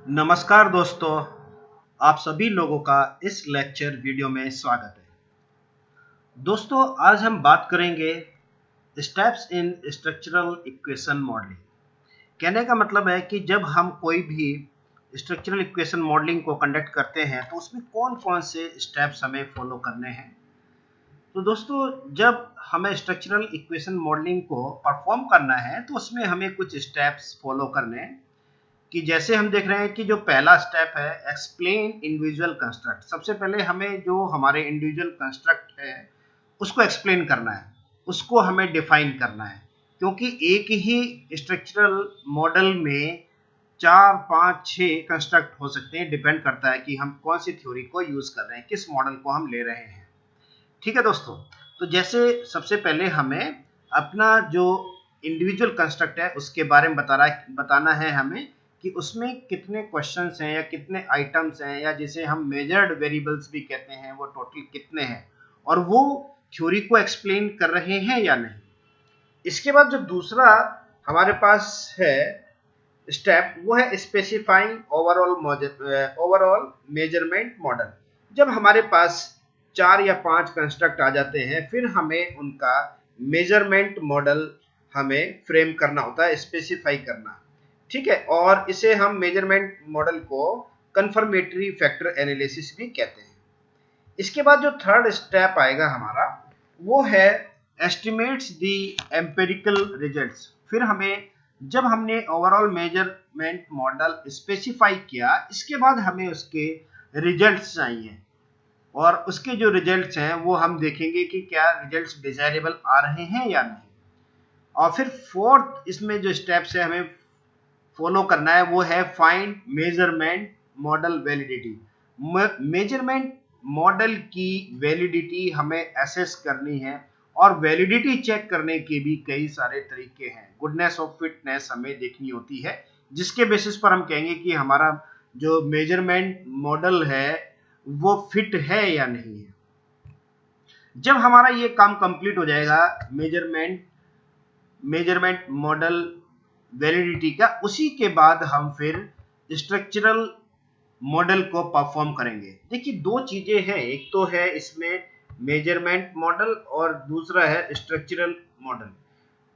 नमस्कार दोस्तों, आप सभी लोगों का इस लेक्चर वीडियो में स्वागत है। दोस्तों, आज हम बात करेंगे steps in structural equation modelling. कहने का मतलब है कि जब हम कोई भी स्ट्रक्चरल इक्वेशन मॉडलिंग को कंडक्ट करते हैं तो उसमें कौन-कौन से स्टेप्स हमें फॉलो करने हैं। तो दोस्तों, जब हमें स्ट्रक्चरल इक्वेशन मॉडलिंग को परफॉर्म करना है तो उसमें हमें कुछ स्टेप्स फॉलो करने हैं कि जैसे हम देख रहे हैं कि जो पहला स्टेप है एक्सप्लेन इंडिविजुअल कंस्ट्रक्ट। सबसे पहले हमें जो हमारे इंडिविजुअल कंस्ट्रक्ट है उसको एक्सप्लेन करना है, उसको हमें डिफाइन करना है, क्योंकि एक ही स्ट्रक्चरल मॉडल में 4, 5, 6 कंस्ट्रक्ट हो सकते हैं। डिपेंड करता है कि हम कौन सी थ्योरी को यूज कर रहे हैं, किस मॉडल को हम ले रहे हैं। ठीक है दोस्तों, तो जैसे सबसे पहले हमें अपना जो इंडिविजुअल कंस्ट्रक्ट है उसके बारे में बताना है हमें कि उसमें कितने क्वेश्चंस हैं या कितने आइटम्स हैं, या जिसे हम मेजर्ड वेरिएबल्स भी कहते हैं, वो टोटल कितने हैं और वो थ्योरी को एक्सप्लेन कर रहे हैं या नहीं। इसके बाद जो दूसरा हमारे पास है स्टेप, वो है स्पेसिफाइंग ओवरऑल मेजरमेंट मॉडल। जब हमारे पास 4 या 5 कंस्ट्रक्ट आ जाते हैं, फिर हमें उनका मेजरमेंट मॉडल हमें फ्रेम करना होता है, स्पेसिफाई करना। ठीक है, और इसे हम मेजरमेंट मॉडल को कंफर्मेटरी फैक्टर एनालिसिस भी कहते हैं। इसके बाद जो थर्ड स्टेप आएगा हमारा, वो है एस्टिमेट्स द एम्पिरिकल रिजल्ट्स। फिर हमें, जब हमने ओवरऑल मेजरमेंट मॉडल स्पेसिफाई किया, इसके बाद हमें उसके रिजल्ट्स चाहिए, और उसके जो रिजल्ट्स हैं वो हम देखेंगे कि क्या रिजल्ट्स डिजायरेबल आ रहे हैं या नहीं। और फिर फोर्थ इसमें जो स्टेप्स है हमें फॉलो करना है, वो है find measurement model validity. Measurement model की वैलिडिटी हमें एसेस करनी है, और वैलिडिटी चेक करने के भी कई सारे तरीके हैं। गुडनेस ऑफ फिटनेस हमें देखनी होती है, जिसके बेसिस पर हम कहेंगे कि हमारा जो मेजरमेंट मॉडल है वो फिट है या नहीं है। जब हमारा ये काम कंप्लीट हो जाएगा मेजरमेंट मॉडल वैलिडिटी का, उसी के बाद हम फिर स्ट्रक्चरल मॉडल को परफॉर्म करेंगे। देखिए, दो चीजें हैं, एक तो है इसमें मेजरमेंट मॉडल और दूसरा है स्ट्रक्चरल मॉडल।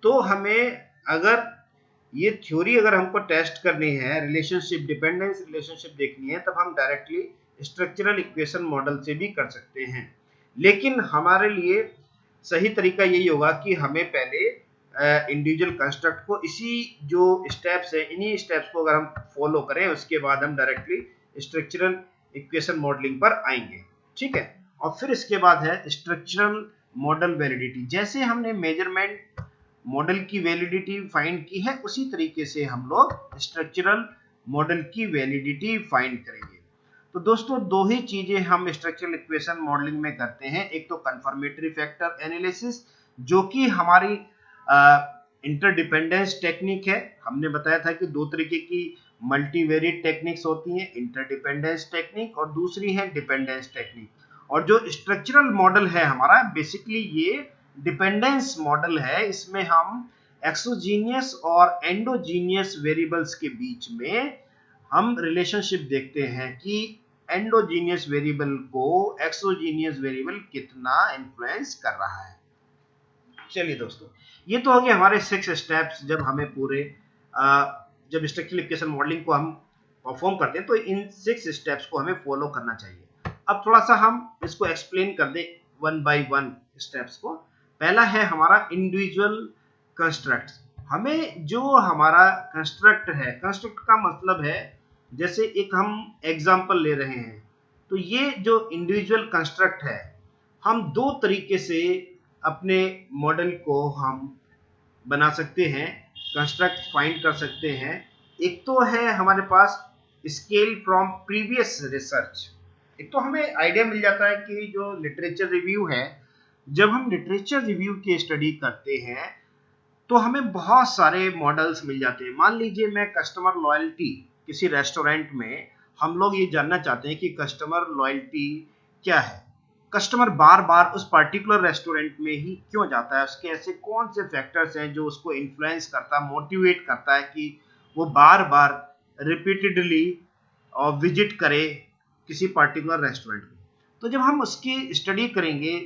तो हमें अगर ये थ्योरी अगर हमको टेस्ट करनी है, रिलेशनशिप डिपेंडेंस रिलेशनशिप देखनी है, तब हम डायरेक्टली स्ट्रक्चरल इक्वेशन मॉडल से भी कर सकते हैं। लेकिन हमारे लिए सही तरीका यही होगा कि हमें पहले इंडिविजुअल कंस्ट्रक्ट को, इसी जो स्टेप्स है इन्हीं स्टेप्स को अगर हम फॉलो करें, उसके बाद हम डायरेक्टली स्ट्रक्चरल इक्वेशन मॉडलिंग पर आएंगे। ठीक है, और फिर इसके बाद है स्ट्रक्चरल मॉडल वैलिडिटी। जैसे हमने मेजरमेंट मॉडल की वैलिडिटी फाइंड की है, उसी तरीके से हम लोग स्ट्रक्चरल मॉडल की वैलिडिटी फाइंड करेंगे। तो दोस्तों, दो ही चीजें हम स्ट्रक्चरल इक्वेशन मॉडलिंग में करते हैं। एक तो कंफर्मेटरी फैक्टर एनालिसिस, जो कि हमारी इंटरडिपेंडेंस टेक्निक है। हमने बताया था कि दो तरीके की मल्टीवेरिएट टेक्निक्स होती हैं, इंटरडिपेंडेंस टेक्निक और दूसरी है डिपेंडेंस टेक्निक। और जो स्ट्रक्चरल मॉडल है हमारा, बेसिकली ये डिपेंडेंस मॉडल है। इसमें हम एक्सोजीनियस और एंडोजीनियस वेरिएबल्स के बीच में हम रिलेशनशिप देखते हैं कि एंडोजीनियस वेरिएबल को एक्सोजीनियस वेरिएबल कितना इन्फ्लुएंस कर रहा है। चलिए दोस्तों, ये तो हो गए हमारे 6 स्टेप्स। जब हमें पूरे जब स्ट्रक्चरल इक्वेशन मॉडलिंग को हम परफॉर्म करते हैं तो इन 6 स्टेप्स को हमें फॉलो करना चाहिए। अब थोड़ा सा हम इसको एक्सप्लेन कर दें वन बाय वन स्टेप्स को। पहला है हमारा इंडिविजुअल कंस्ट्रक्ट। हमें जो हमारा कंस्ट्रक्ट है, कंस्ट्रक्ट का मतलब है, जैसे एक हम एग्जांपल ले रहे हैं, तो ये जो इंडिविजुअल कंस्ट्रक्ट है, हम दो तरीके से अपने मॉडल को हम बना सकते हैं, कंस्ट्रक्ट फाइंड कर सकते हैं। एक तो है हमारे पास स्केल फ्रॉम प्रीवियस रिसर्च। एक तो हमें आइडिया मिल जाता है कि जो लिटरेचर रिव्यू है, जब हम लिटरेचर रिव्यू की स्टडी करते हैं तो हमें बहुत सारे मॉडल्स मिल जाते हैं। मान लीजिए मैं कस्टमर लॉयल्टी, किसी रेस्टोरेंट में हम लोग ये जानना चाहते हैं कि कस्टमर लॉयल्टी क्या है, कस्टमर बार बार उस पर्टिकुलर रेस्टोरेंट में ही क्यों जाता है, उसके ऐसे कौन से फैक्टर्स हैं जो उसको इन्फ्लुएंस करता है, मोटिवेट करता है कि वो बार बार रिपीटेडली और विजिट करे किसी पर्टिकुलर रेस्टोरेंट को। तो जब हम उसकी स्टडी करेंगे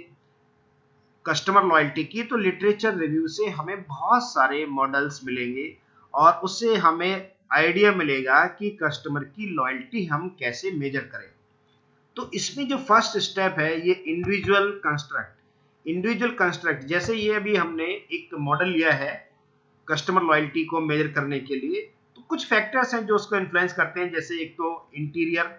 कस्टमर लॉयल्टी की, तो लिटरेचर रिव्यू से हमें बहुत सारे मॉडल्स मिलेंगे और उससे हमें आइडिया मिलेगा कि कस्टमर की लॉयल्टी हम कैसे मेजर करें। तो इसमें जो फर्स्ट स्टेप है ये इंडिविजुअल कंस्ट्रक्ट। इंडिविजुअल कंस्ट्रक्ट जैसे ये अभी हमने एक मॉडल लिया है कस्टमर लॉयल्टी को मेजर करने के लिए, तो कुछ फैक्टर्स हैं जो उसको इन्फ्लुएंस करते हैं। जैसे एक तो इंटीरियर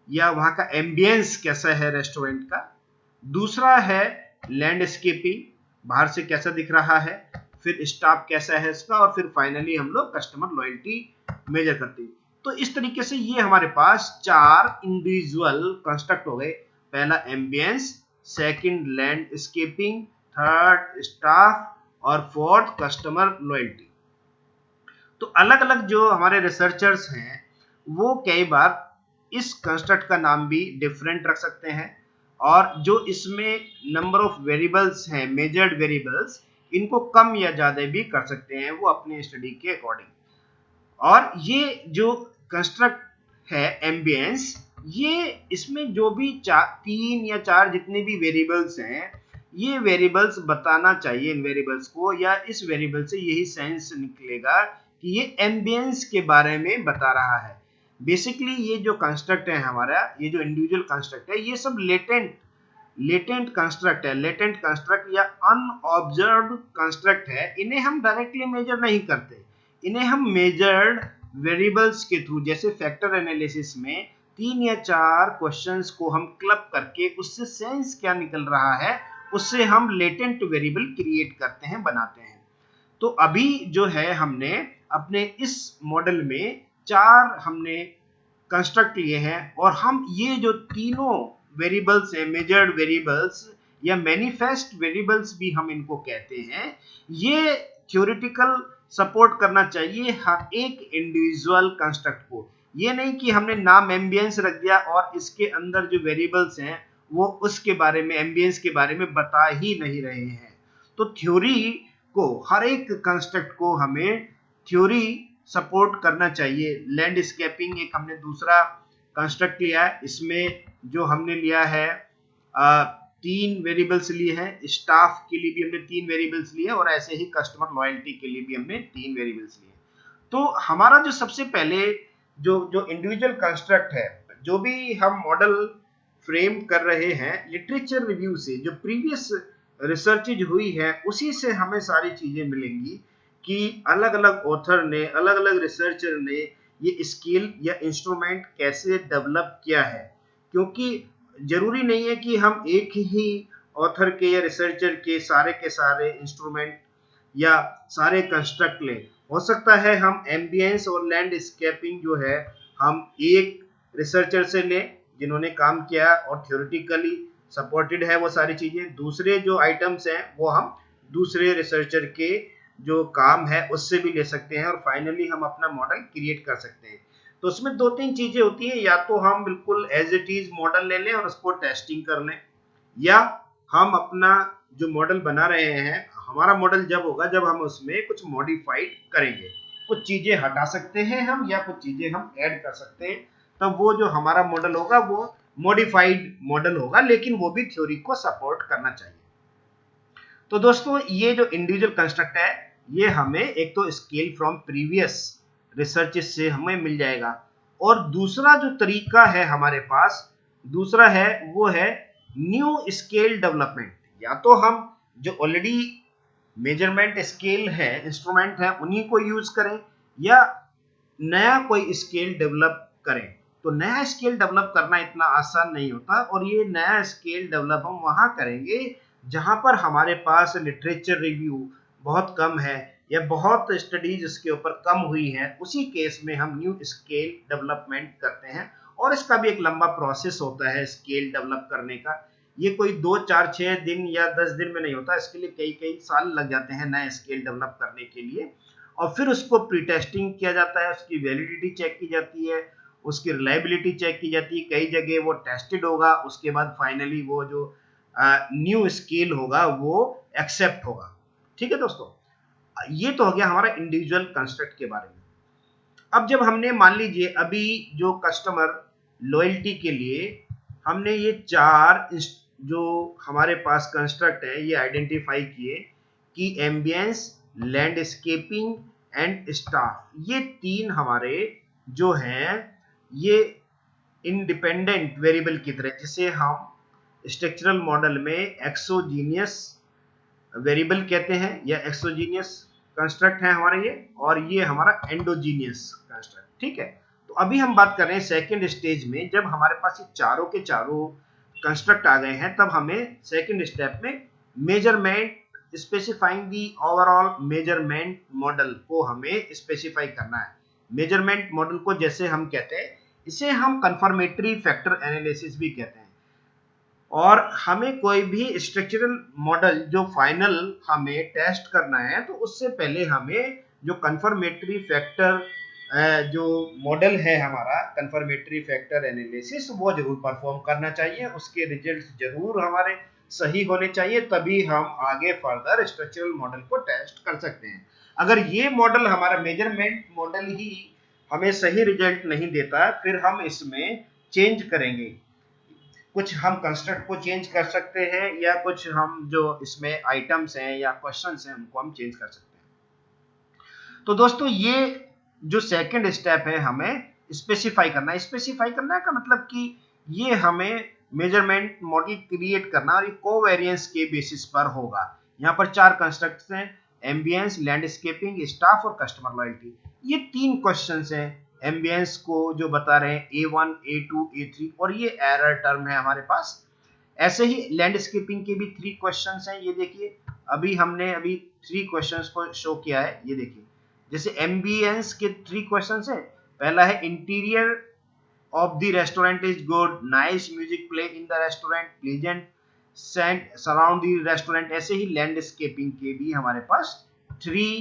या वहाँ का एम्बियंस कैसा है रेस्टोरेंट का, दूसरा है लैंडस्केपिंग, बाहर से कैसा दिख रहा है, फिर स्टाफ कैसा है इसका, और फिर फाइनली हम लोग कस्टमर लॉयल्टी मेजर करते हैं। तो इस तरीके से ये हमारे पास 4 इंडिविजुअल कंस्ट्रक्ट हो गए। पहला ambience, second landscaping, third staff और फोर्थ कस्टमर लॉयल्टी। तो अलग अलग जो हमारे रिसर्चर्स हैं वो कई बार इस कंस्ट्रक्ट का नाम भी डिफरेंट रख सकते हैं, और जो इसमें नंबर ऑफ वेरिएबल्स हैं, मेजर्ड वेरिएबल्स, इनको कम या ज्यादा भी कर सकते हैं वो अपने स्टडी के अकॉर्डिंग। और ये जो कंस्ट्रक्ट है एम्बियंस, ये इसमें जो भी 3 या 4 जितने भी वेरिएबल्स हैं, ये वेरिएबल्स बताना चाहिए इन वेरिएबल्स को, या इस वेरिएबल से यही सेंस निकलेगा कि ये एम्बियंस के बारे में बता रहा है। बेसिकली ये जो कंस्ट्रक्ट है हमारा, ये जो इंडिविजुअल कंस्ट्रक्ट है, ये सब लेटेंट कंस्ट्रक्ट है। लेटेंट कंस्ट्रक्ट या अनऑब्जर्व्ड कंस्ट्रक्ट है, इन्हें हम डायरेक्टली मेजर नहीं करते, इन्हें हम मेजर्ड वेरिएबल्स के थ्रू, जैसे फैक्टर एनालिसिस में 3 या 4 क्वेश्चंस को हम क्लब करके उससे सेंस क्या निकल रहा है, उससे हम लेटेंट वेरिएबल क्रिएट करते हैं, बनाते हैं। तो अभी जो है हमने अपने इस मॉडल में 4 हमने कंस्ट्रक्ट लिए हैं, और हम ये जो तीनों वेरिएबल्स हैं, मेजर्ड वेरिएबल्स या मैनिफेस्ट वेरिएबल्स भी हम इनको कहते हैं, ये थ्योरेटिकल सपोर्ट करना चाहिए हर एक इंडिविजुअल कंस्ट्रक्ट को। ये नहीं कि हमने नाम एम्बियंस रख दिया और इसके अंदर जो वेरिएबल्स हैं वो उसके बारे में, एम्बियंस के बारे में बता ही नहीं रहे हैं। तो थ्योरी को, हर एक कंस्ट्रक्ट को हमें थ्योरी सपोर्ट करना चाहिए। लैंडस्केपिंग एक हमने दूसरा कंस्ट्रक्ट लिया है, इसमें जो हमने लिया है 3 वेरिएबल्स लिए हैं, स्टाफ के लिए भी हमने 3 वेरिएबल्स लिए, और ऐसे ही कस्टमर लॉयल्टी के लिए भी हमने 3 वेरिएबल्स लिए। तो हमारा जो सबसे पहले जो इंडिविजुअल कंस्ट्रक्ट है, जो भी हम मॉडल फ्रेम कर रहे हैं, लिटरेचर रिव्यू से जो प्रीवियस रिसर्चेज हुई है उसी से हमें सारी चीजें मिलेंगी कि अलग अलग ऑथर ने, अलग अलग रिसर्चर ने ये स्किल या इंस्ट्रूमेंट कैसे डेवलप किया है। क्योंकि जरूरी नहीं है कि हम एक ही ऑथर के या रिसर्चर के सारे इंस्ट्रूमेंट या सारे कंस्ट्रक्ट लें। हो सकता है हम एम्बियंस और लैंडस्केपिंग जो है हम एक रिसर्चर से लें जिन्होंने काम किया और थ्योरेटिकली सपोर्टेड है वो सारी चीजें, दूसरे जो आइटम्स हैं वो हम दूसरे रिसर्चर के जो काम है उससे भी ले सकते हैं, और फाइनली हम अपना मॉडल क्रिएट कर सकते हैं। तो उसमें 2-3 चीजें होती हैं, या तो हम बिल्कुल एज इट इज मॉडल ले लें और उसको टेस्टिंग कर लें, या हम अपना जो मॉडल बना रहे हैं, हमारा मॉडल जब होगा जब हम उसमें कुछ मॉडिफाइड करेंगे, कुछ चीजें हटा सकते हैं हम या कुछ चीजें हम ऐड कर सकते हैं, तब वो जो हमारा मॉडल होगा वो मॉडिफाइड मॉडल होगा, लेकिन वो भी थ्योरी को सपोर्ट करना चाहिए। तो दोस्तों ये जो इंडिविजुअल कंस्ट्रक्ट है, ये हमें एक तो स्केल फ्रॉम प्रीवियस रिसर्च से हमें मिल जाएगा, और दूसरा जो तरीका है हमारे पास, दूसरा है वो है न्यू स्केल डेवलपमेंट। या तो हम जो ऑलरेडी मेजरमेंट स्केल है, इंस्ट्रूमेंट है, उन्हीं को यूज करें, या नया कोई स्केल डेवलप करें। तो नया स्केल डेवलप करना इतना आसान नहीं होता, और ये नया स्केल डेवलप हम वहां करेंगे जहां पर हमारे पास लिटरेचर रिव्यू बहुत कम है या बहुत स्टडीज इसके ऊपर कम हुई है। उसी केस में हम न्यू स्केल डेवलपमेंट करते हैं, और इसका भी एक लंबा प्रोसेस होता है स्केल डेवलप करने का। ये कोई 2-4-6 दिन या 10 दिन में नहीं होता, इसके लिए कई कई साल लग जाते हैं नया स्केल डेवलप करने के लिए। और फिर उसको प्री टेस्टिंग किया जाता है, उसकी वैलिडिटी चेक की जाती है, उसकी रिलायबिलिटी चेक की जाती है, कई जगह वो टेस्टेड होगा, उसके बाद फाइनली वो जो न्यू स्केल होगा वो एक्सेप्ट होगा। ठीक है दोस्तों, ये तो हो गया हमारा इंडिविजुअल कंस्ट्रक्ट के बारे में। अब जब हमने मान लीजिए अभी जो कस्टमर लॉयल्टी के लिए हमने ये चार जो हमारे पास कंस्ट्रक्ट है ये आइडेंटिफाई किए कि एम्बियंस, लैंडस्केपिंग एंड स्टाफ, ये तीन हमारे जो हैं ये इंडिपेंडेंट वेरिएबल की तरह, जिसे हम स्ट्रक्चरल मॉडल में एक्सोजीनियस वेरिएबल कहते हैं या एक्सोजीनियस कंस्ट्रक्ट है हमारा ये, और ये हमारा एंडोजीनियस कंस्ट्रक्ट। ठीक है, तो अभी हम बात कर रहे हैं सेकंड स्टेज में, जब हमारे पास ये चारों के चारों कंस्ट्रक्ट आ गए हैं तब हमें सेकंड स्टेप में measurement, specifying the overall measurement model को हमें स्पेसिफाई करना है। मेजरमेंट मॉडल को जैसे हम कहते हैं, इसे हम कंफर्मेटरी फैक्टर एनालिसिस भी कहते हैं। और हमें कोई भी स्ट्रक्चरल मॉडल जो फाइनल हमें टेस्ट करना है तो उससे पहले हमें जो कंफर्मेटरी फैक्टर जो मॉडल है हमारा कंफर्मेटरी फैक्टर एनालिसिस वो जरूर परफॉर्म करना चाहिए, उसके रिजल्ट्स जरूर हमारे सही होने चाहिए, तभी हम आगे फर्दर स्ट्रक्चरल मॉडल को टेस्ट कर सकते हैं। अगर ये मॉडल हमारा मेजरमेंट मॉडल ही हमें सही रिजल्ट नहीं देता फिर हम इसमें चेंज करेंगे, कुछ हम कंस्ट्रक्ट को चेंज कर सकते हैं या कुछ हम जो इसमें आइटम्स हैं या क्वेश्चंस हैं उनको हम चेंज कर सकते हैं। तो दोस्तों ये जो सेकंड स्टेप है हमें स्पेसिफाई करना है। स्पेसिफाई करना का मतलब कि ये हमें मेजरमेंट मॉडल क्रिएट करना, और ये कोवेरिएंस के बेसिस पर होगा। यहाँ पर चार कंस्ट्रक्ट्स हैं, एम्बियंस, लैंडस्केपिंग, स्टाफ और कस्टमर लॉयल्टी। ये तीन क्वेश्चंस हैं। एम्बियंस को जो बता रहे हैं A1, A2, A3, और ये एरर टर्म है हमारे पास। ऐसे ही लैंडस्केपिंग के भी 3 क्वेश्चंस हैं, ये देखिए अभी हमने 3 क्वेश्चंस को शो किया है, ये देखिए। जैसे एम्बियंस के 3 क्वेश्चंस हैं, पहला है interior of the restaurant is good, nice music play in the restaurant, pleasant surround the restaurant. ऐसे ही लैंडस्केपिंग के भी हमारे पास 3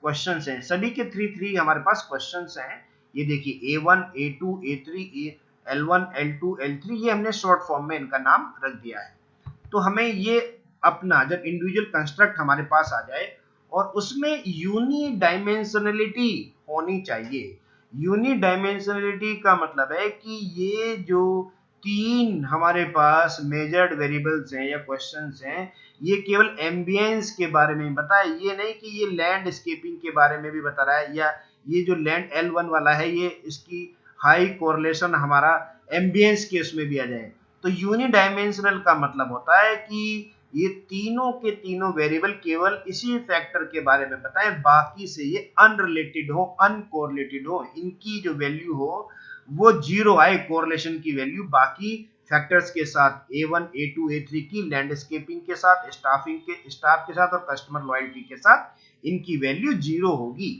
क्वेश्चंस हैं, सभी के 3 हमारे पास क्वेश्चंस हैं। ये देखिए A1, A2, A3, L1, L2, L3, ये हमने शॉर्ट फॉर्म में इनका नाम रख दिया है। तो हमें ये अपना जब इंडिविजुअल कंस्ट्रक्ट हमारे पास आ जाए और उसमें यूनिडायमेंशनलिटी होनी चाहिए। यूनिडायमेंशनलिटी का मतलब है कि ये जो तीन हमारे पास मेजर्ड वेरिएबल्स हैं या क्वेश्चंस हैं, ये केवल एम्बियंस के बारे में बताए, ये नहीं कि ये लैंडस्केपिंग के बारे में भी बता रहा है, या ये जो लैंड L1 वाला है ये इसकी हाई कोरिलेशन हमारा एम्बियंस के उसमें भी आ जाए। तो यूनिडायमेंशनल का मतलब होता है कि ये तीनों के तीनों वेरिएबल केवल इसी फैक्टर के बारे में बताएं, बाकी से ये अनरिलेटेड हो, अनकोरिलेटेड हो, इनकी जो वैल्यू हो वो जीरो आए कोरिलेशन की वैल्यू बाकी फैक्टर्स के साथ, A1, A2, A3 की, लैंडस्केपिंग के साथ, स्टाफ के साथ और कस्टमर लॉयल्टी के साथ इनकी वैल्यू जीरो होगी।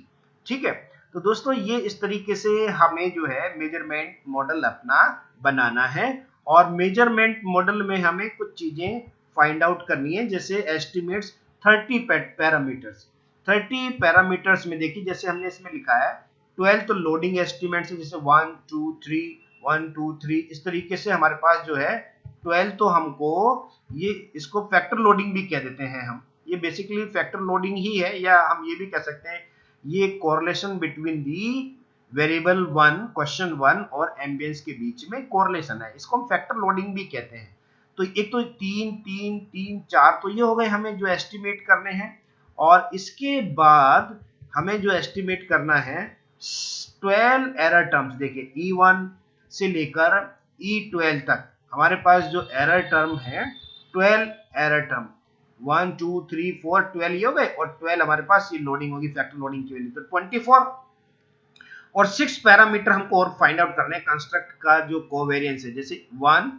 ठीक है, तो दोस्तों ये इस तरीके से हमें जो है मेजरमेंट मॉडल अपना बनाना है, और मेजरमेंट मॉडल में हमें कुछ चीजें फाइंड आउट करनी है, जैसे एस्टिमेट्स 30 पैरामीटर्स। 30 पैरामीटर्स में देखिए जैसे हमने इसमें लिखा है 12 तो लोडिंग एस्टिमेट्स है, जैसे 1 2 3 1 2 3, इस तरीके से हमारे पास जो है 12 तो हमको ये इसको फैक्टर लोडिंग भी कह देते हैं हम, ये बेसिकली फैक्टर लोडिंग ही है, या हम ये भी कह सकते हैं ये correlation between the variable 1 question 1 और एम्बियंस के बीच में कोरिलेशन है, इसको हम फैक्टर लोडिंग भी कहते हैं। तो एक तो 3 3 3 4 तो ये हो गए हमें जो एस्टिमेट करने हैं, और इसके बाद हमें जो एस्टिमेट करना है 12 एरर टर्म्स। देखिए E1 से लेकर E12 तक हमारे पास जो एरर टर्म है 12 एरर टर्म, 1 2 3 4 12 ये हो गए, और 12 हमारे पास ये लोडिंग होगी फैक्टर लोडिंग की वैल्यू, तो 24। और 6 पैरामीटर हमको और फाइंड आउट करने हैं कंस्ट्रक्ट का जो कोवेरिएंस है, जैसे 1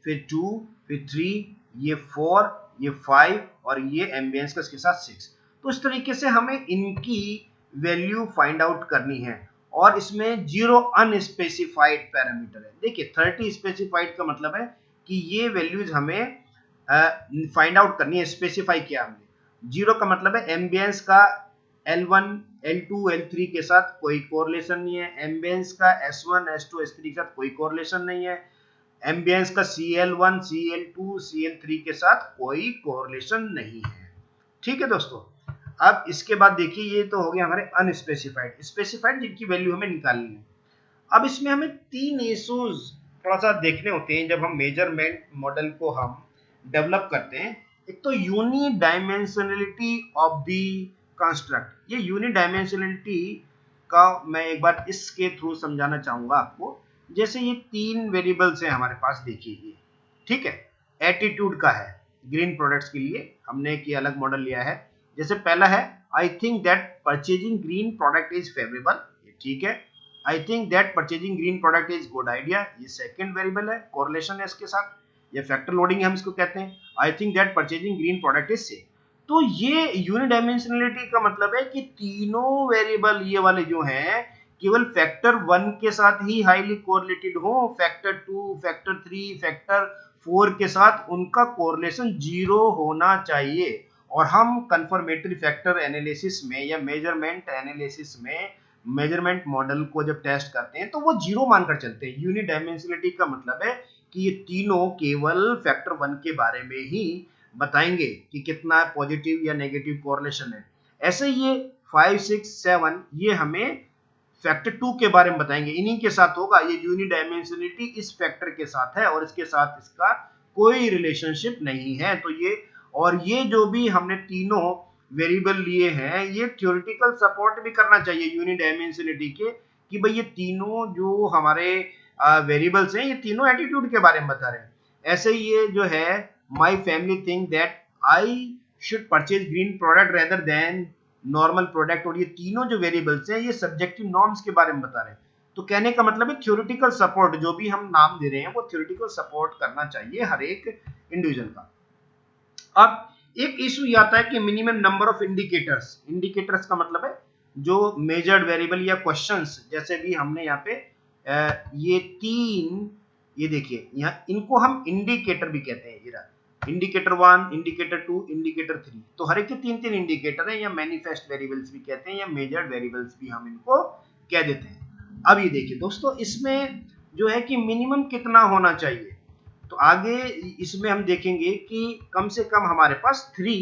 फिर 2 फिर 3, ये 4 ये 5 और ये एम्बियंस का इसके साथ 6। तो इस तरीके से हमें इनकी वैल्यू फाइंड आउट करनी है, और इसमें 0 अनस्पेसिफाइड पैरामीटर है। देखिए 30 स्पेसिफाइड का मतलब है कि ये वैल्यूज हमें फाइंड आउट करनी है, स्पेसिफाई किया हमने। 0 का मतलब है एम्बियंस का L1 L2 L3 के साथ कोई कोरिलेशन नहीं है, एम्बियंस का S1 S2 S3 के साथ कोई कोरिलेशन नहीं है, एम्बियंस का CL1 CL2 CL3 के साथ कोई कोरिलेशन नहीं है। ठीक है दोस्तों, अब इसके बाद देखिए ये तो हो गया हमारे अनस्पेसिफाइड, स्पेसिफाइड जिनकी वैल्यू हमें निकालनी है। अब इसमें हमें 3 इश्यूज थोड़ा सा देखने होते हैं जब हम मेजरमेंट मॉडल को हम डेवलप करते हैं। एक तो unidimensionality of the construct. ये यूनि डायमेंशनलिटी का मैं एक बार इसके थ्रू समझाना चाहूंगा आपको। जैसे ये 3 वेरिएबल्स हैं हमारे पास, देखिए ये, ठीक है, एटीट्यूड का है ग्रीन प्रोडक्ट्स के लिए हमने एक अलग मॉडल लिया है। जैसे पहला है I think that purchasing green product is favourable, ठीक है। I think that purchasing green product is good idea, ये सेकंड वेरिएबल है, कोरिलेशन है इसके साथ, ये फैक्टर लोडिंग हम इसको कहते हैं। I think that purchasing green product is safe. तो ये यूनिडायमेंशनलिटी का मतलब है कि तीनों वेरिएबल ये वाले जो हैं केवल फैक्टर 1 के साथ ही हाईली कोरिलेटेड हो, फैक्टर 2, फैक्टर 3, फैक्टर 4 के साथ उनका कोरिलेशन 0 होना चाहिए। और हम कंफर्मेटरी फैक्टर एनालिसिस में या मेजरमेंट एनालिसिस में मेजरमेंट मॉडल को जब टेस्ट करते हैं तो वो 0 मानकर चलते हैं। यूनिडायमेंशनलिटी का मतलब है कि ये तीनों केवल फैक्टर 1 के बारे में ही बताएंगे कि कितना पॉजिटिव या नेगेटिव कोरिलेशन है। ऐसे ये 5, 6, 7 ये हमें फैक्टर 2 के बारे में बताएंगे, इन्हीं के साथ होगा। ये यूनिडायमेंशनलिटी इस फैक्टर के साथ है और इसके साथ इसका कोई रिलेशनशिप नहीं है। तो ये और ये जो भी हमने तीनों वेरिएबल लिए हैं ये थ्योरेटिकल सपोर्ट भी करना चाहिए यूनिडायमेंशनलिटी के, कि भाई ये तीनों जो हमारे वेरिएबल्स हैं ये तीनों एटीट्यूड के बारे में बता रहे हैं। ऐसे ही ये जो है my family think that I should purchase green product rather than normal product, और ये तीनों जो वेरिएबल्स हैं ये सब्जेक्टिव नॉर्म्स के बारे में बता रहे हैं। तो कहने का मतलब है थ्योरेटिकल सपोर्ट, जो भी हम नाम दे रहे हैं वो थ्योरेटिकल सपोर्ट करना चाहिए हर एक इंडिविजुअल का। अब एक इशू ये आता है कि minimum number of indicators. Indicators का मतलब है जो मेजर्ड वेरिएबल या क्वेश्चंस, जैसे भी हमने यहाँ पे ये 3, ये देखिए यहाँ इनको हम इंडिकेटर भी कहते हैं। ये इंडिकेटर 1, इंडिकेटर 2, इंडिकेटर 3, तो हर एक के 3-3 इंडिकेटर है, या मैनिफेस्ट वेरिएबल्स भी कहते हैं या मेजर्ड वेरिएबल्स भी हम इनको कह देते हैं। अब ये देखिए दोस्तों, इसमें जो है कि मिनिमम कितना होना चाहिए, तो आगे इसमें हम देखेंगे कि कम से कम हमारे पास 3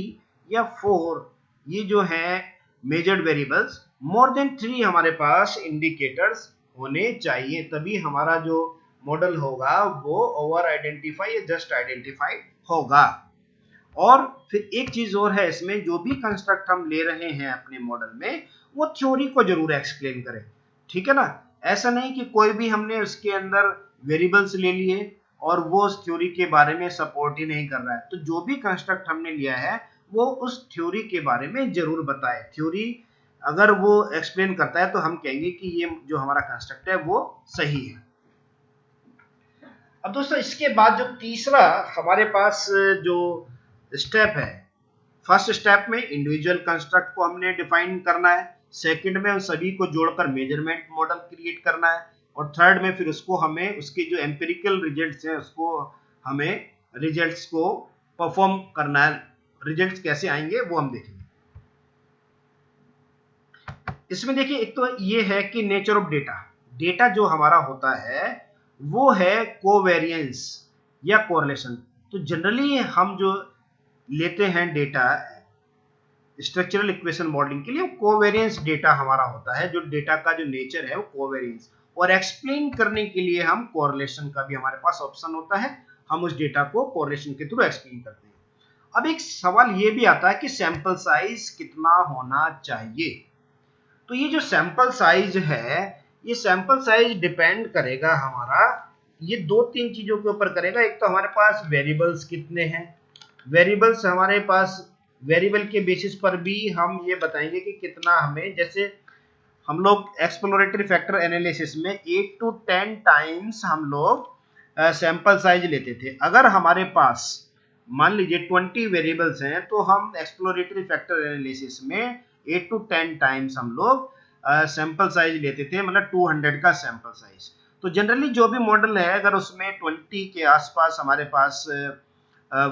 या 4 ये जो है मेजर्ड वेरिएबल्स, मोर देन 3 हमारे पास इंडिकेटर्स होने चाहिए, तभी हमारा जो मॉडल होगा वो ओवर आइडेंटिफाई या जस्ट आइडेंटिफाई होगा। और फिर एक चीज और है इसमें, जो भी कंस्ट्रक्ट हम ले रहे हैं अपने मॉडल में वो थ्योरी को जरूर एक्सप्लेन करें, ठीक है ना। ऐसा नहीं कि कोई भी हमने उसके अंदर वेरिएबल्स ले लिए और वो उस थ्योरी के बारे में सपोर्ट ही नहीं कर रहा है। तो जो भी कंस्ट्रक्ट हमने लिया है वो उस थ्योरी के बारे में जरूर बताए। थ्योरी अगर वो एक्सप्लेन करता है तो हम कहेंगे कि ये जो हमारा कंस्ट्रक्ट है वो सही है। अब दोस्तों इसके बाद जो तीसरा हमारे पास जो स्टेप है, फर्स्ट स्टेप में इंडिविजुअल कंस्ट्रक्ट को हमने डिफाइन करना है, सेकंड में उन सभी को जोड़कर मेजरमेंट मॉडल क्रिएट करना है, और थर्ड में फिर उसको हमें उसके जो एम्पिरिकल रिजल्ट्स हैं उसको हमें रिजल्ट्स को परफॉर्म करना है। रिजल्ट्स कैसे आएंगे वो हम देखेंगे। इसमें देखिए एक तो ये है कि नेचर ऑफ डेटा। डेटा जो हमारा होता है वो है कोवेरियंस या कोरिलेशन। तो जनरली हम जो लेते हैं डेटा स्ट्रक्चरल इक्वेशन मॉडलिंग के लिए, कोवेरियंस डेटा हमारा होता है। जो डेटा का जो नेचर है वो कोवेरियंस, और एक्सप्लेन करने के लिए हम कोरिलेशन का भी हमारे पास ऑप्शन होता है, हम उस डेटा को कोरिलेशन के थ्रू एक्सप्लेन करते हैं। अब एक सवाल ये भी आता है कि सैंपल साइज कितना होना चाहिए। तो ये जो सैंपल साइज है ये सैंपल साइज डिपेंड करेगा हमारा, ये 2-3 चीजों के ऊपर करेगा। एक तो हमारे पास वेरिएबल्स कितने हैं, वेरिएबल्स हमारे पास वेरिएबल के बेसिस पर भी हम ये बताएंगे कि कितना हमें, जैसे हम लोग एक्सप्लोरेटरी फैक्टर एनालिसिस में 8 to 10 टाइम्स हम लोग सैंपल साइज लेते थे। अगर हमारे पास मान लीजिए 20 वेरिएबल्स हैं तो हम एक्सप्लोरेटरी फैक्टर एनालिसिस में 8 to 10 टाइम्स हम लोग सैंपल साइज लेते थे, मतलब 200 का सैंपल साइज। तो जनरली जो भी मॉडल है अगर उसमें 20 के आसपास हमारे पास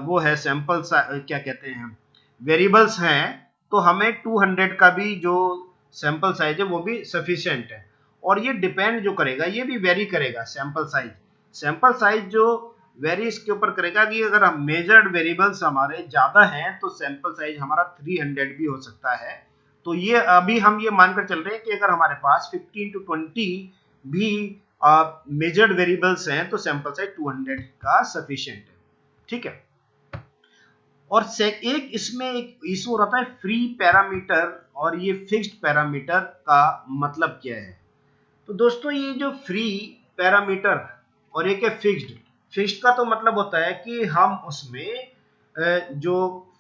वो है सैंपल क्या कहते हैं वेरिएबल्स हैं, तो हमें 200 का भी जो सैंपल साइज है वो भी सफिशिएंट है। और ये डिपेंड जो करेगा, ये भी वेरी करेगा सैंपल साइज। सैंपल साइज जो वेरी इसके ऊपर करेगा कि अगर हम मेजर्ड वेरिएबल्स हमारे ज्यादा हैं तो सैंपल साइज हमारा 300 भी हो सकता है। तो ये अभी हम ये मानकर चल रहे हैं कि अगर हमारे पास 15 to 20 भी मेजर्ड वेरिएबल्स हैं तो सैंपल साइज 200 का सफिशिएंट है। ठीक है। और एक इसमें एक इशू हो रहा है फ्री पैरामीटर और ये फिक्स्ड पैरामीटर का मतलब क्या है। तो दोस्तों ये जो फ्री पैरामीटर और एक है फिक्स्ड। फिक्स्ड का तो मतलब होता है कि हम उसमें जो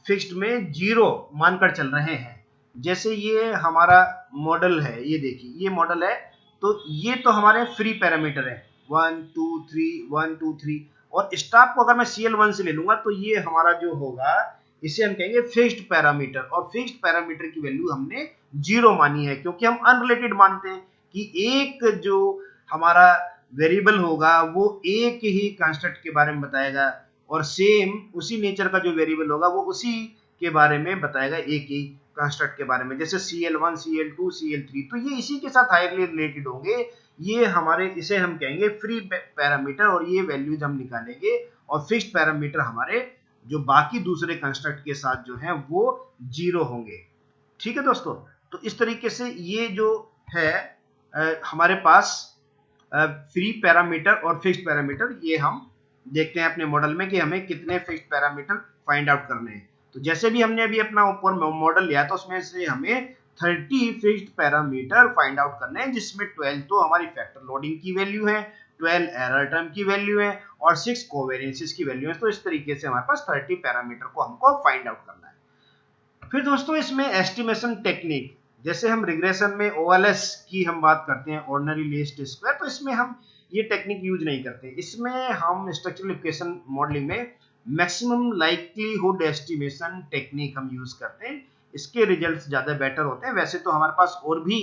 फिक्स्ड में 0 मानकर चल रहे हैं। जैसे ये हमारा मॉडल है, ये देखिए ये मॉडल है, तो ये तो हमारे फ्री पैरामीटर है 1 2 3 1 2 3। और स्टाफ को अगर मैं CL1 से ले लूंगा तो ये हमारा जो होगा इसे हम कहेंगे फिक्स्ड पैरामीटर। और फिक्स्ड पैरामीटर की वैल्यू हमने 0 मानी है क्योंकि हम अनरिलेटेड मानते हैं कि एक जो हमारा वेरिएबल होगा वो एक ही कंस्ट्रक्ट के बारे में बताएगा और सेम उसी नेचर का जो वेरिएबल होगा वो उसी के बारे में बताएगा, एक ही कंस्ट्रक्ट के बारे में। जैसे CL1 CL2 CL3 तो ये इसी के साथ हाईली रिलेटेड होंगे। ये हमारे इसे हम कहेंगे फ्री पैरामीटर और ये वैल्यूज हम निकालेंगे। और फिक्स्ड पैरामीटर हमारे जो बाकी दूसरे कंस्ट्रक्ट के साथ जो है वो 0 होंगे। ठीक है दोस्तों। तो इस तरीके से ये जो है हमारे पास फ्री पैरामीटर और फिक्स्ड पैरामीटर ये हम देखते हैं अपने मॉडल में कि हमें कितने फिक्स्ड पैरामीटर फाइंड आउट करने हैं। तो जैसे भी हमने अभी अपना ऊपर मॉडल लिया तो उसमें से हमें 30 फिक्स्ड पैरामीटर फाइंड आउट करने हैं, जिसमें 12 तो हमारी फैक्टर लोडिंग की वैल्यू है, 12 एरर टर्म की वैल्यू है और 6 कोवेरिएंसेस की वैल्यू है। तो इस तरीके से हमारे पास 30 पैरामीटर को हमको फाइंड आउट करना है। फिर दोस्तों इसमें एस्टिमेशन टेक्निक, जैसे हम रिग्रेशन में OLS की हम बात करते हैं, ऑर्डिनरी लीस्ट स्क्वायर, तो इसमें हम ये टेक्निक यूज नहीं करते। इसमें हम स्ट्रक्चरल इक्वेशन मॉडलिंग में मैक्सिमम लाइक्लीहुड एस्टिमेशन टेक्निक हम यूज करते हैं। इसके रिजल्ट्स ज्यादा बेटर होते हैं। वैसे तो हमारे पास और भी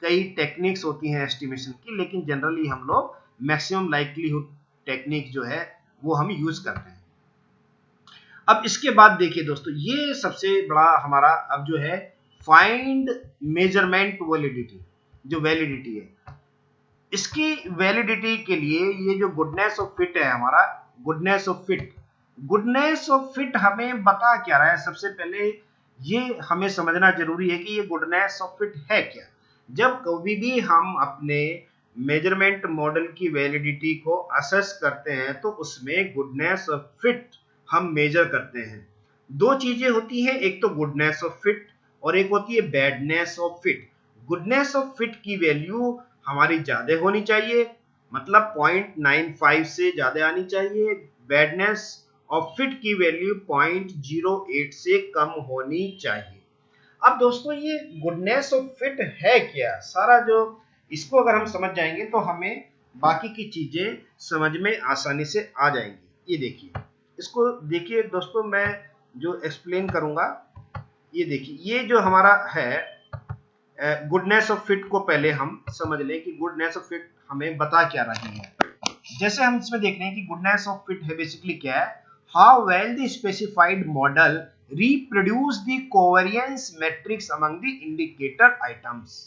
कई टेक्निक्स होती हैं एस्टिमेशन की, लेकिन जनरली हम लोग मैक्सिमम लाइक्लीहुड टेक्निक जो है वो हम यूज करते हैं। अब इसके बाद देखिए दोस्तों, ये सबसे बड़ा हमारा अब जो है फाइंड मेजरमेंट वैलिडिटी, जो वैलिडिटी है, इसकी वैलिडिटी के लिए ये जो गुडनेस ऑफ फिट है हमारा, goodness of fit, goodness of fit हमें बता क्या रहा है। सबसे पहले ये हमें समझना जरूरी है कि ये गुडनेस ऑफ फिट है क्या। जब कभी भी हम अपने मेजरमेंट मॉडल की वैलिडिटी को असेस करते हैं तो उसमें गुडनेस ऑफ फिट हम मेजर करते हैं। दो चीजें होती हैं, एक तो गुडनेस ऑफ फिट और एक होती है badness of fit. Goodness of fit की वैल्यू हमारी ज्यादा होनी चाहिए, मतलब 0.95 से ज्यादा आनी चाहिए। बैडनेस ऑफ फिट की वैल्यू 0.08 से कम होनी चाहिए। अब दोस्तों ये गुडनेस ऑफ फिट है क्या, सारा जो इसको अगर हम समझ जाएंगे तो हमें बाकी की चीजें समझ में आसानी से आ जाएंगी। ये देखिए, इसको देखिए दोस्तों, मैं जो एक्सप्लेन करूंगा, ये देखिए ये जो हमारा है गुडनेस ऑफ फिट को पहले हम समझ लें कि गुडनेस ऑफ फिट हमें बता क्या रही है। जैसे हम इसमें देख रहे हैं कि गुडनेस ऑफ फिट है बेसिकली क्या है, how well the specified model reproduce the covariance matrix among the indicator items.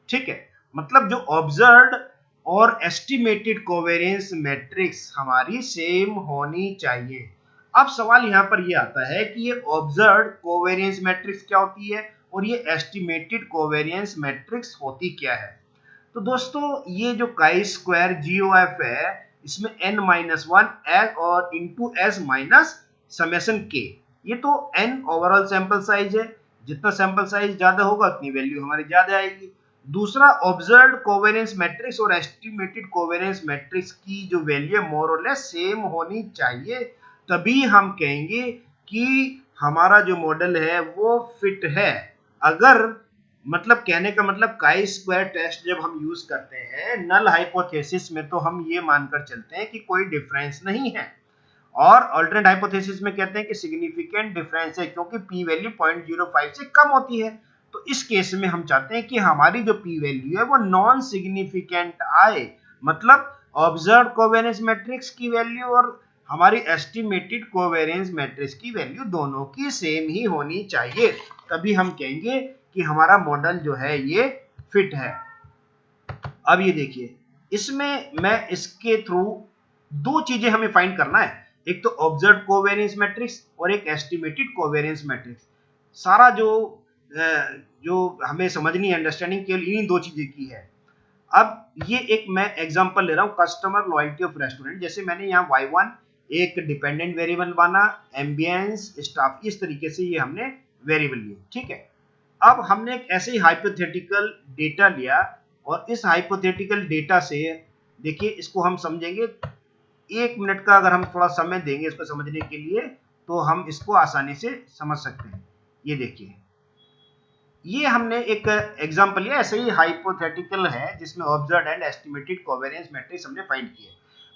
ठीक है, मतलब जो ऑब्जर्व्ड और एस्टिमेटेड कोवेरिएंस मैट्रिक्स हमारी सेम होनी चाहिए। अब सवाल यहाँ पर ये आता है कि ये ऑब्जर्व्ड कोवेरिएंस मैट्रिक्स क्या होती है और ये एस्टिमेटेड कोवेरिएंस मैट्रिक्स होती क्या है। तो दोस्तों ये जो काई स्क्वायर GOF है, इसमें n-1 l और into s minus summation k, ये तो n ओवरऑल सैंपल साइज है। जितना सैंपल साइज ज्यादा होगा उतनी वैल्यू हमारी ज्यादा आएगी। दूसरा, ऑब्जर्व्ड कोवेरिएंस मैट्रिक्स और एस्टिमेटेड कोवेरिएंस मैट्रिक्स की जो वैल्यू मोर और लेस सेम होनी चाहिए, तभी हम कहेंगे कि हमारा जो मॉडल है वो फिट है। अगर मतलब कहने का मतलब काई स्क्वायर टेस्ट जब हम यूज करते हैं नल हाइपोथेसिस में तो हम ये मानकर चलते हैं कि कोई डिफरेंस नहीं है, और अल्टरनेट हाइपोथेसिस में कहते हैं कि सिग्निफिकेंट डिफरेंस है क्योंकि p वैल्यू 0.05 से कम होती है। तो इस केस में हम चाहते हैं कि हमारी जो p वैल्यू है वो नॉन सिग्निफिकेंट आए, मतलब ऑब्जर्व्ड कोवेरिएंस मैट्रिक्स की वैल्यू और हमारी एस्टिमेटेड कोवेरिएंस मैट्रिक्स की वैल्यू दोनों की सेम ही होनी चाहिए, तभी हम कहेंगे कि हमारा मॉडल जो है ये फिट है। अब ये देखिए, इसमें मैं इसके थ्रू दो चीजें हमें फाइंड करना है। एक तो ऑब्जर्व कोवेरियंस मैट्रिक्स और एक एस्टिमेटेड कोवेरियंस मैट्रिक्स। सारा जो हमें समझनी है अंडरस्टैंडिंग केवल इन्हीं दो चीजें की है। अब ये एक मैं एग्जांपल ले रहा हूँ कस्टमर लॉयल्टी ऑफ रेस्टोरेंट। जैसे मैंने यहाँ y1 एक डिपेंडेंट वेरिएबल माना, एम्बियंस, स्टाफ, इस तरीके से ये हमने वेरिएबल लिए, ठीक है। अब हमने एक ऐसे ही हाइपोथेटिकल डेटा लिया और इस हाइपोथेटिकल डेटा से देखिए इसको हम समझेंगे। 1 मिनट का अगर हम थोड़ा समय देंगे इसको समझने के लिए तो हम इसको आसानी से समझ सकते हैं। ये देखिए, ये हमने एक एग्जांपल लिया, ऐसे ही हाइपोथेटिकल है जिसमें observed and estimated covariance matrix हमने फाइंड किए।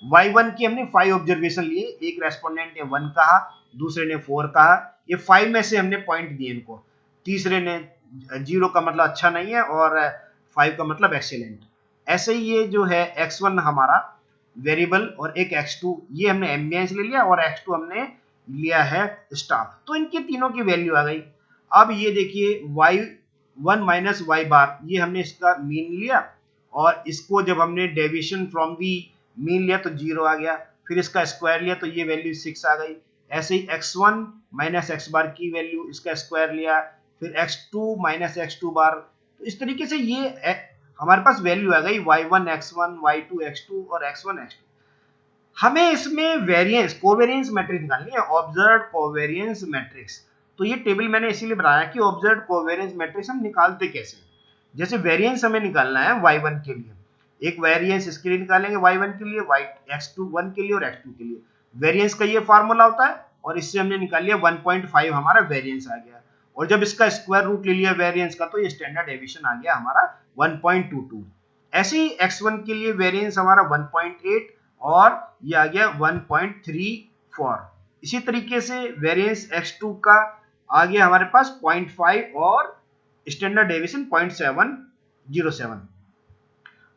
y1 की हमने 5 ऑब्जर्वेशन लिए, एक रेस्पोंडेंट ने 1 कहा, दूसरे ने 4 कहा, ये 5 में से हमने पॉइंट दिए इनको। तीसरे ने 0 का मतलब अच्छा नहीं है और 5 का मतलब एक्सीलेंट। ऐसे ही ये जो है x1 हमारा वेरिएबल और एक x2, ये हमने एम्बियंस ले लिया और x2 हमने लिया है स्टाफ। तो इनके तीनों की वैल्यू आ गई। अब ये देखिए y1 माइनस y बार, ये हमने इसका मीन लिया और इसको जब हमने डेविएशन फ्रॉम दी मीन लिया तो 0 आ गया, फिर इसका स्क्वायर लिया तो ये वैल्यू 6 आ गई। ऐसे ही x1 माइनस x बार की वैल्यू, इसका स्क्वायर लिया, फिर x2 माइनस x2 बार। तो इस तरीके से ये हमारे पास वैल्यू आ गई y1 x1, y2 x2 और x1 x2। हमें इसमें वेरिएंस कोवेरियंस मैट्रिक्स निकालनी है, ऑब्जर्व्ड कोवेरियंस मैट्रिक्स। तो ये टेबल मैंने इसीलिए बनाया कि ऑब्जर्व्ड कोवेरियंस मैट्रिक्स हम निकालते कैसे। जैसे वेरिएंस हमें निकालना है y1 के लिए, एक वेरिएंस इसके लिए निकालेंगे y1 के लिए, x2 1 के लिए और x2 के लिए। वेरिएंस का ये फार्मूला होता है और इससे हमने निकाल लिया 1.5 हमारा वेरिएंस आ गया। और जब इसका स्क्वायर रूट ले लिया वेरिएंस का तो ये स्टैंडर्ड डेविएशन आ गया हमारा 1.22। ऐसे ही x1 के लिए वेरिएंस हमारा 1.8 और ये आ गया 1.34। इसी तरीके से वेरिएंस x2 का आ गया हमारे पास 0.5 और स्टैंडर्ड डेविएशन 0.707।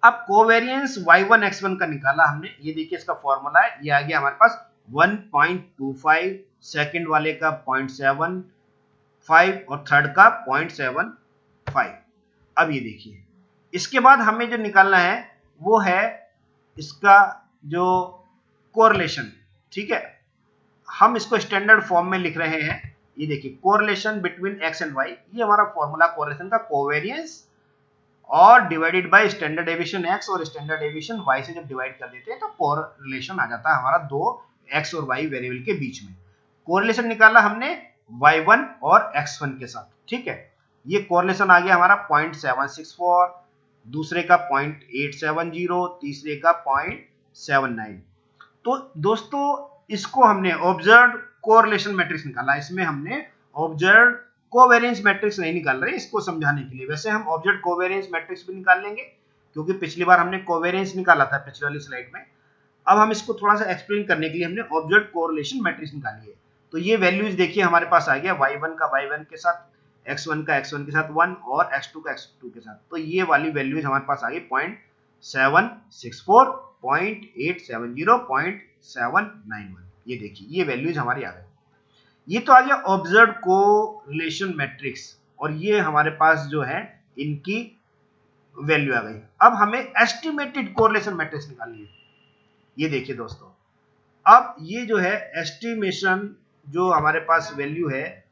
अब कोवेरियंस y1 x1 का निकाला हमने, ये देखिए इसका फॉर्मूला है, ये आ गया हमारे पास 1.25, सेकंड वाले का 0.75 और थर्ड का 0.75। अब ये देखिए इसके बाद हमें जो निकालना है वो है इसका जो कोरिलेशन, ठीक है। हम इसको स्टैंडर्ड फॉर्म में लिख रहे हैं। ये देखिए correlation between x and y, ये हमारा फॉर्मूला कोरिलेशन का, कोवेरियंस और divided by standard deviation x और स्टैंडर्ड डेविएशन y से जब डिवाइड कर देते हैं तो कोरिलेशन आ जाता है हमारा दो x और y वेरिएबल के बीच में। कोरिलेशन निकाला हमने y1 और x1 के साथ, ठीक है। ये कोरिलेशन आ गया हमारा 0.764, दूसरे का 0.870, तीसरे का 0.79। तो दोस्तों इसको हमने ऑब्जर्व्ड कोरिलेशन मैट्रिक्स निकाला। इसमें हमने ऑब्जर्व्ड कोवेरियंस मैट्रिक्स नहीं निकाल रहे इसको समझाने के लिए। वैसे हम ऑब्जर्व्ड कोवेरियंस मैट्रिक्स भी निकाल लेंगे क्योंकि पिछली बार हमने कोवेरियंस निकाला था पिछली वाली स्लाइड में। अब हम इसको थोड़ा सा एक्सप्लेन करने के लिए हमने ऑब्जर्व्ड कोरिलेशन मैट्रिक्स निकाली है। तो ये वैल्यूज देखिए हमारे पास आ गया y1 का y1 के साथ, x1 का x1 के साथ 1 और x2 का x2 के साथ। तो ये वाली वैल्यूज हमारे पास आ गई 0.764, 0.870, 0.791। ये देखिए ये वैल्यूज हमारी आ गई। ये तो आ गया ऑब्जर्व्ड कोरिलेशन मैट्रिक्स और ये हमारे पास जो है इनकी वैल्यू आ गई। अब हमें एस्टिमेटेड कोरिलेशन मैट्रिक्स निकालनी है। ये देखिए दोस्तों, अब ये जो है एस्टिमेशन जो हमारे पास वैल्यू है,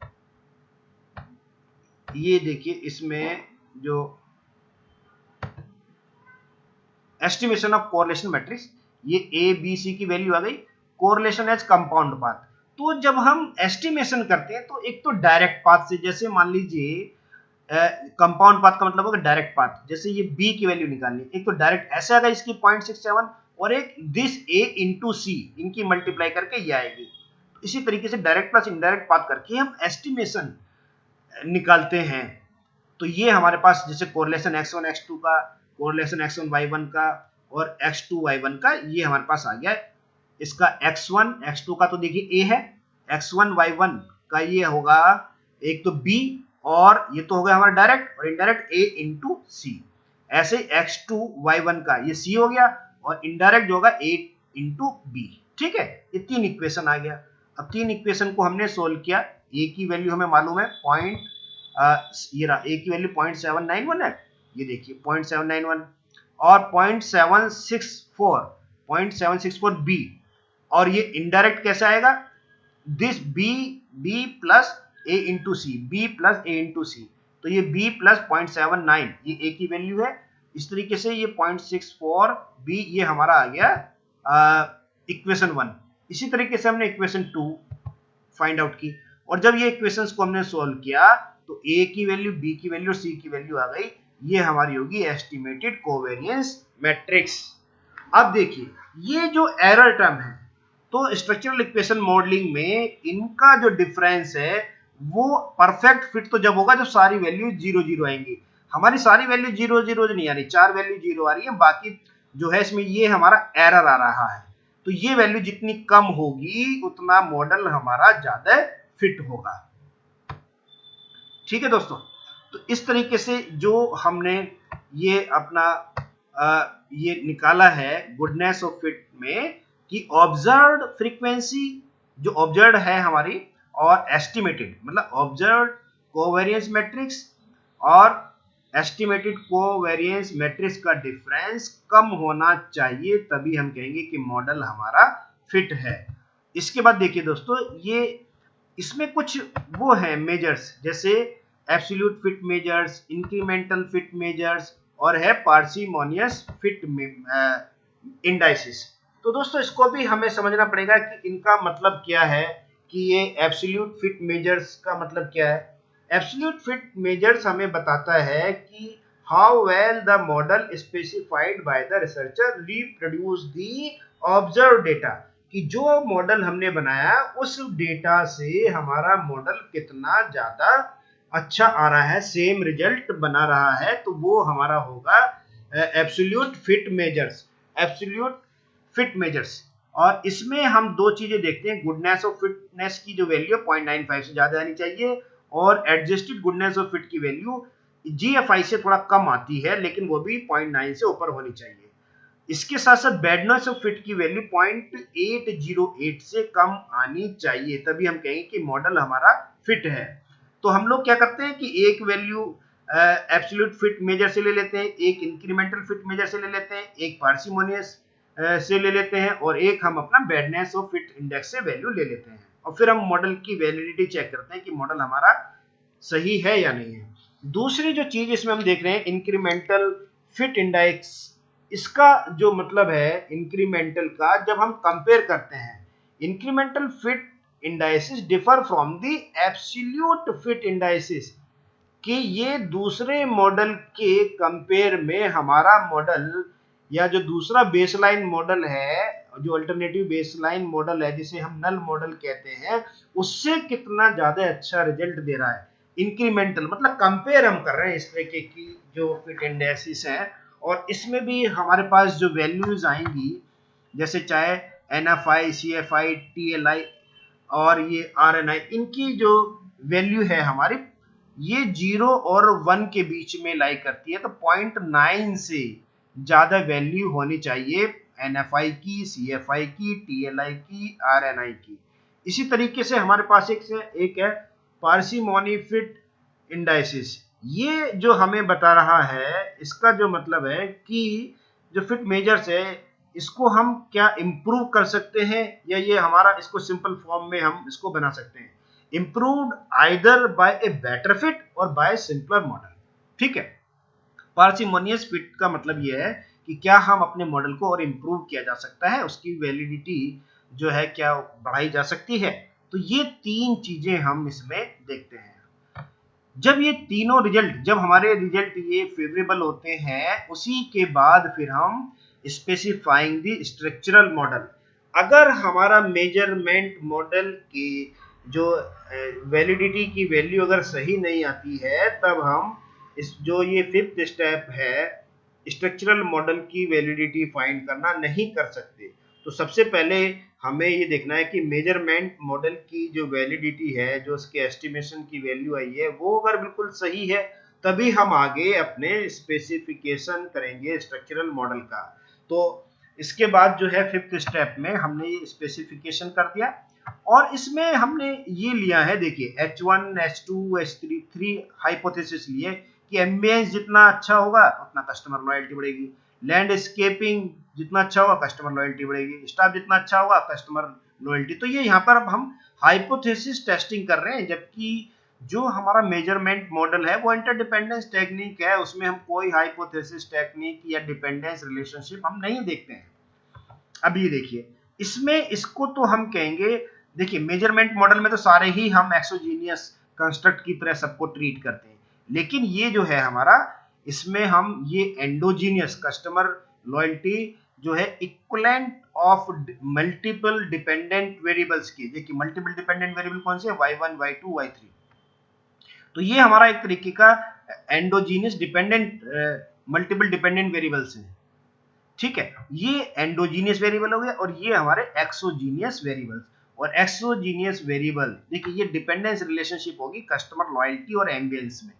ये देखिए इसमें जो एस्टिमेशन ऑफ कोरिलेशन मैट्रिक्स, ये ए बी सी की वैल्यू आ गई। कोरिलेशन एज कंपाउंड पाथ, तो जब हम एस्टिमेशन करते हैं तो एक तो डायरेक्ट पाथ से, जैसे मान लीजिए कंपाउंड पाथ का मतलब होगा डायरेक्ट पाथ। जैसे ये b की वैल्यू निकालनी, एक तो डायरेक्ट ऐसे आएगा इसकी 0.67 और एक दिस a इंटू सी, इनकी मल्टीप्लाई करके ये आएगी। तो इसी तरीके से डायरेक्ट प्लस इनडायरेक्ट पाथ करके हम एस्टिमेशन निकालते हैं। तो ये हमारे पास जैसे कोरिलेशन x1 x2 का, कोरिलेशन x1 y1 का और x2 y1 का, ये हमारे पास आ गया। इसका x1 x2 का तो देखिए a है, x1 y1 का ये होगा एक तो b और ये तो हो गया हमारा डायरेक्ट और इनडायरेक्ट a इंटू सी। ऐसे x2 y1 का ये c हो गया और इनडायरेक्ट जो होगा a इंटू b, ठीक है। ये तीन इक्वेशन आ गया। अब तीन इक्वेशन को हमने सोल्व किया। a की वैल्यू हमें मालूम है ये रहा, a की वैल्यू 0.791 है, ये देखिए 0.791 और 0.764 b, और ये इनडायरेक्ट कैसे आएगा, this B plus A into C, B plus A into C, तो ये b प्लस 0.79 ये a की वैल्यू है। इस तरीके से ये 0.64 b ये हमारा आ गया इक्वेशन 1। इसी तरीके से हमने इक्वेशन 2 फाइंड आउट की, और जब ये इक्वेशंस को हमने सोल्व किया तो a की वैल्यू, b की वैल्यू और c की वैल्यू आ गई। ये हमारी होगी एस्टिमेटेड कोवेरिएंस मैट्रिक्स। अब देखिए ये जो एरर टर्म है, तो स्ट्रक्चरल इक्वेशन मॉडलिंग में इनका जो डिफरेंस है वो परफेक्ट फिट तो जब होगा जब सारी वैल्यू 0 0 आएंगी। हमारी सारी वैल्यू 0 0 नहीं आ रही, 4 वैल्यू 0 आ रही है, बाकी जो है इसमें ये हमारा एरर आ रहा है। तो ये वैल्यू जितनी कम होगी उतना मॉडल हमारा ज्यादा फिट होगा। ठीक है दोस्तों, तो इस तरीके से जो हमने ये अपना ये निकाला है गुडनेस ऑफ फिट में कि ऑब्जर्व्ड फ्रीक्वेंसी जो ऑब्जर्व्ड है हमारी, और एस्टिमेटेड मतलब ऑब्जर्व्ड कोवेरिएंस मैट्रिक्स और एस्टिमेटेड कोवेरिएंस मैट्रिक्स का डिफरेंस कम होना चाहिए, तभी हम कहेंगे कि मॉडल हमारा फिट है। इसके बाद देखिए दोस्तों, ये इसमें कुछ वो है मेजर्स, जैसे absolute fit measures, incremental fit measures, और है पार्सिमोनियस फिट इंडाइसिस। तो दोस्तों इसको भी हमें समझना पड़ेगा कि इनका मतलब क्या है, कि ये एब्सोल्यूट फिट मेजर्स का मतलब क्या है। एब्सोल्यूट फिट मेजर्स हमें बताता है कि how well the model specified by the researcher reproduce the observe data, कि जो मॉडल हमने बनाया उस डेटा से हमारा मॉडल कितना ज्यादा अच्छा आ रहा है, सेम रिजल्ट बना रहा है, तो वो हमारा होगा absolute fit measures. Absolute fit measures, और इसमें हम दो चीजें देखते हैं, गुडनेस ऑफ फिटनेस की जो वैल्यू 0.95 से ज्यादा आनी चाहिए, और एडजस्टेड गुडनेस ऑफ फिट की वैल्यू जीएफआई से थोड़ा कम आती है, लेकिन वो भी 0.9 से ऊपर होनी चाहिए। इसके साथ साथ बैडनेस ऑफ फिट की वैल्यू 0.808 से कम आनी चाहिए, तभी हम कहेंगे कि मॉडल हमारा फिट है। तो हम लोग क्या करते हैं कि एक वैल्यू एब्सोल्यूट फिट मेजर से ले लेते हैं, एक इंक्रीमेंटल फिट मेजर से ले लेते हैं, एक पार्सिमोनियस से ले लेते हैं, और एक हम अपना बैडनेस ऑफ फिट इंडेक्स से वैल्यू ले लेते हैं, और फिर हम मॉडल की वैलिडिटी चेक करते हैं कि मॉडल हमारा सही है या नहीं है। दूसरी जो चीज इसमें हम देख रहे हैं इंक्रीमेंटल फिट इंडेक्स, इसका जो मतलब है इंक्रीमेंटल का, जब हम कंपेयर करते हैं incremental fit indices differ from the absolute fit indices, कि ये दूसरे मॉडल के कंपेयर में हमारा मॉडल या जो दूसरा बेसलाइन मॉडल है, जो अल्टरनेटिव बेसलाइन मॉडल है जिसे हम नल मॉडल कहते हैं, उससे कितना ज्यादा अच्छा रिजल्ट दे रहा है। इंक्रीमेंटल मतलब कंपेयर हम कर रहे हैं इस तरीके की जो फिट इंडेक्सिस है, और इसमें भी हमारे पास जो वैल्यूज आएंगी, जैसे चाहे NFI, CFI, TLI और ये RNI, इनकी जो वैल्यू है हमारी, ये 0 और 1 के बीच में लाई करती है, तो 0.9 से ज्यादा वैल्यू होनी चाहिए NFI की, CFI की, TLI की, RNI की। इसी तरीके से हमारे पास एक है पार्सिमोनी फिट इंडाइसिस। ये जो हमें बता रहा है, इसका जो मतलब है कि जो फिट मेजर्स है इसको हम क्या इम्प्रूव कर सकते हैं, या ये हमारा इसको सिंपल फॉर्म में हम इसको बना सकते हैं, improved either bye a better fit और बाय सिंपलर मॉडल। ठीक है, पार्सिमोनियस फिट का मतलब ये है कि क्या हम अपने मॉडल को और इम्प्रूव किया जा सकता है, उसकी वैलिडिटी जो है क्या बढ़ाई जा सकती है। तो ये तीन चीजें हम इसमें देखते हैं। जब ये तीनों रिजल्ट, जब हमारे रिजल्ट ये फेवरेबल होते हैं, उसी के बाद फिर हम स्पेसिफाइंग द स्ट्रक्चरल मॉडल। अगर हमारा मेजरमेंट मॉडल की जो वैलिडिटी की वैल्यू अगर सही नहीं आती है, तब हम इस जो ये फिफ्थ स्टेप है स्ट्रक्चरल मॉडल की वैलिडिटी फाइंड करना नहीं कर सकते। तो सबसे पहले हमें ये देखना है कि मेजरमेंट मॉडल की जो वैलिडिटी है, जो उसके एस्टिमेशन की वैल्यू आई है, वो अगर बिल्कुल सही है, तभी हम आगे अपने स्पेसिफिकेशन करेंगे स्ट्रक्चरल मॉडल का। तो इसके बाद जो है फिफ्थ स्टेप में हमने ये स्पेसिफिकेशन कर दिया, और इसमें हमने ये लिया है, देखिए H1, H2, H3 हाइपोथेसिस लिए कि एम्बियंस जितना अच्छा होगा उतना कस्टमर लॉयल्टी बढ़ेगी, लैंडस्केपिंग जितना अच्छा होगा कस्टमर लॉयल्टी बढ़ेगी, स्टाफ जितना अच्छा होगा कस्टमर लॉयल्टी। तो ये यहाँ पर अब हम हाइपोथेसिस टेस्टिंग कर रहे हैं, जबकि जो हमारा मेजरमेंट मॉडल है वो इंटरडिपेंडेंस टेक्निक है, उसमें हम कोई हाइपोथेसिस टेक्निक या डिपेंडेंस रिलेशनशिप हम नहीं देखते हैं। अब ये देखिए, इसमें इसको तो हम कहेंगे, देखिए मेजरमेंट मॉडल में तो सारे ही हम एक्सोजीनियस कंस्ट्रक्ट की तरह सबको ट्रीट करते हैं, लेकिन ये जो है हमारा, इसमें हम ये एंडोजीनियस कस्टमर लॉयल्टी जो है equivalent of multiple dependent variables की। देखिए मल्टीपल डिपेंडेंट वेरिएबल कौन से, y1 y2 y3। तो ये हमारा एक तरीके का endogenous dependent multiple dependent variables है, ठीक है। ये एंडोजीनियस वेरिएबल हो गया, और ये हमारे एक्सोजीनियस वेरिएबल्स। और एक्सोजीनियस वेरिएबल देखिए ये डिपेंडेंस रिलेशनशिप होगी कस्टमर लॉयल्टी और एम्बियंस में,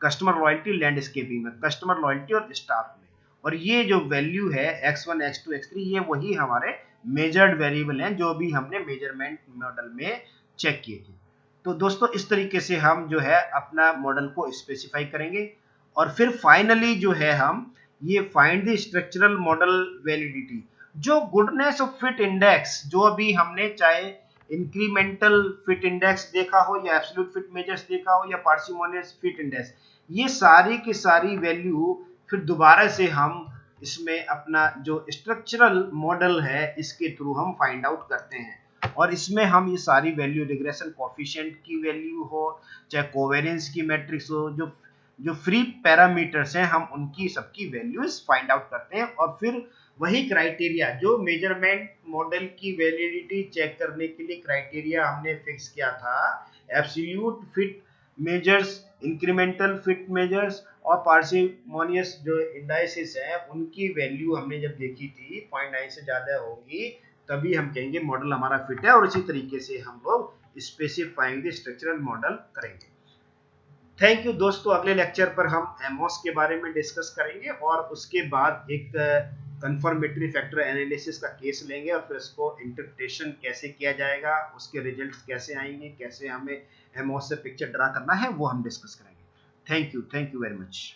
कस्टमर लॉयल्टी लैंडस्केपिंग में, कस्टमर लॉयल्टी और स्टाफ में। और ये जो वैल्यू है x1 x2 x3 ये वही हमारे मेजर्ड वेरिएबल हैं जो भी हमने मेजरमेंट मॉडल में चेक किए थे। तो दोस्तों इस तरीके से हम जो है अपना मॉडल को स्पेसिफाई करेंगे, और फिर फाइनली जो है हम ये find the structural model validity, जो गुडनेस ऑफ फिट इंडेक्स जो अभी हमने चाहे इंक्रीमेंटल फिट इंडेक्स देखा हो या एब्सोल्यूट फिट मेजर्स देखा हो या पार्सिमोनियस फिट इंडेक्स, ये सारी की सारी वैल्यू फिर दोबारा से हम इसमें अपना जो स्ट्रक्चरल मॉडल है इसके थ्रू हम फाइंड आउट करते हैं। और इसमें हम ये सारी वैल्यू रिग्रेशन कोफिशिएंट की वैल्यू हो चाहे कोवेरियंस की मैट्रिक्स हो, जो जो फ्री पैरामीटर्स हैं हम उनकी सबकी वैल्यूज फाइंड आउट करते हैं। और फिर वही क्राइटेरिया जो मेजरमेंट मॉडल की वैलिडिटी चेक करने के लिए क्राइटेरिया हमने फिक्स किया था, absolute fit measures, incremental fit measures और पार्सिमोनियस जो इंडाइसिस है उनकी वैल्यू हमने जब देखी थी 0.9 से ज्यादा होगी तभी हम कहेंगे मॉडल हमारा फिट है, और इसी तरीके से हम लोग स्पेसिफाइंग स्ट्रक्चरल मॉडल करेंगे। थैंक यू दोस्तों, अगले लेक्चर पर हम एमओएस के बारे में डिस्कस करेंगे और उसके बाद एक कंफर्मेटरी फैक्टर एनालिसिस का केस लेंगे और फिर उसको इंटरप्रिटेशन कैसे किया जाएगा, उसके रिजल्ट्स कैसे आएंगे, कैसे हमें एमओएस से पिक्चर ड्रा करना है वो हम डिस्कस करेंगे। Thank you very much.